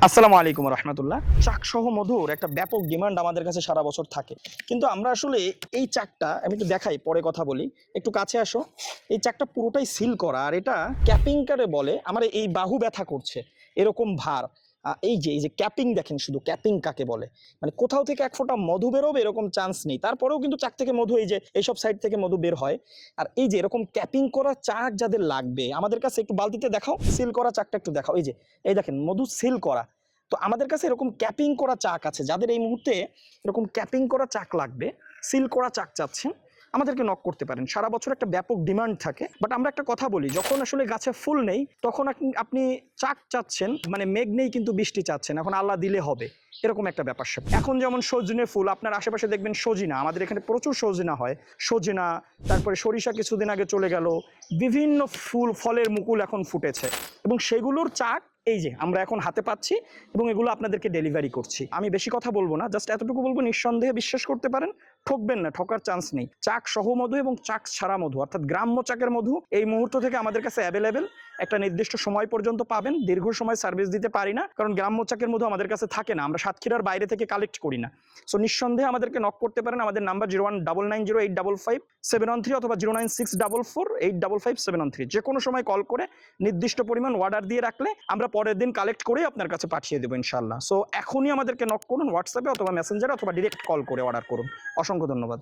আসসালামু আলাইকুম রহমতুল্লাহ। চাক সহ মধুর একটা ব্যাপক ডিমান্ড আমাদের কাছে সারা বছর থাকে, কিন্তু আমরা আসলে এই চাকটা আমি একটু দেখাই, পরে কথা বলি, একটু কাছে আসো। এই চাকটা পুরোটাই সিল করা, আর এটা ক্যাপিং কারে বলে। আমার এই বাহু ব্যথা করছে, এরকম ভার। এই যে ক্যাপিং দেখেন, শুধু ক্যাপিং কাকে বলে, মানে কোথাও থেকে এক ফোঁটা মধু বেরোবে এরকম চান্স নেই, তারপরেও কিন্তু চাক থেকে মধু, এই যে এইসব সাইড থেকে মধু বের হয়। আর এই যে এরকম ক্যাপিং করা চাক যাদের লাগবে আমাদের কাছে, একটু বালতিতে দেখাও, সিল করা চাকটা একটু দেখাও। এই দেখেন মধু সিল করা। তো আমাদের কাছে এরকম ক্যাপিং করা চাক আছে, যাদের এই মুহূর্তে এরকম ক্যাপিং করা চাক লাগবে, সিল করা চাক চাচ্ছেন, আমাদেরকে নক করতে পারেন। সারা বছর একটা ব্যাপক ডিমান্ড থাকে। বাট আমরা একটা কথা বলি, যখন আসলে গাছে ফুল নেই তখন আপনি চাক চাচ্ছেন, মানে মেঘ নেই কিন্তু বৃষ্টি চাচ্ছেন, এখন আল্লাহ দিলে হবে, এরকম একটা ব্যাপার স্যাপার। এখন যেমন সজনে ফুল, আপনার আশেপাশে দেখবেন সজিনা, আমাদের এখানে প্রচুর সজিনা হয়, সজিনা, তারপরে সরিষা কিছুদিন আগে চলে গেল, বিভিন্ন ফুল ফলের মুকুল এখন ফুটেছে, এবং সেগুলোর চাক এই যে আমরা এখন হাতে পাচ্ছি, এবং এগুলো আপনাদেরকে ডেলিভারি করছি। আমি বেশি কথা বলবো না, জাস্ট এতটুকু বলবো, নিঃসন্দেহে বিশ্বাস করতে পারেন, ঠকবেন না, ঠকার চান্স নেই। চাক সহ মধু এবং চাক ছাড়া মধু, অর্থাৎ গ্রাম্য চাকের মধু এই মুহূর্ত থেকে আমাদের কাছে অ্যাভেলেবেল। একটা নির্দিষ্ট সময় পর্যন্ত পাবেন, দীর্ঘ সময় সার্ভিস দিতে পারি না, কারণ গ্রাম্য চাকের মধু আমাদের কাছে থাকে না, আমরা সাতক্ষীরার বাইরে থেকে কালেক্ট করি না। সো নিঃসন্দেহে আমাদেরকে নক করতে পারেন। আমাদের নাম্বার 019908555713 অথবা 09644855713, যে কোনো সময় কল করে নির্দিষ্ট পরিমাণ অর্ডার দিয়ে রাখলে আমরা পরের দিন কালেক্ট করে আপনার কাছে পাঠিয়ে দেবো ইনশাল্লাহ। সো এখনই আমাদেরকে নক করুন, হোয়াটসঅ্যাপে অথবা মেসেঞ্জারে অথবা ডিরেক্ট কল করে অর্ডার করুন। অসংখ্য ধন্যবাদ।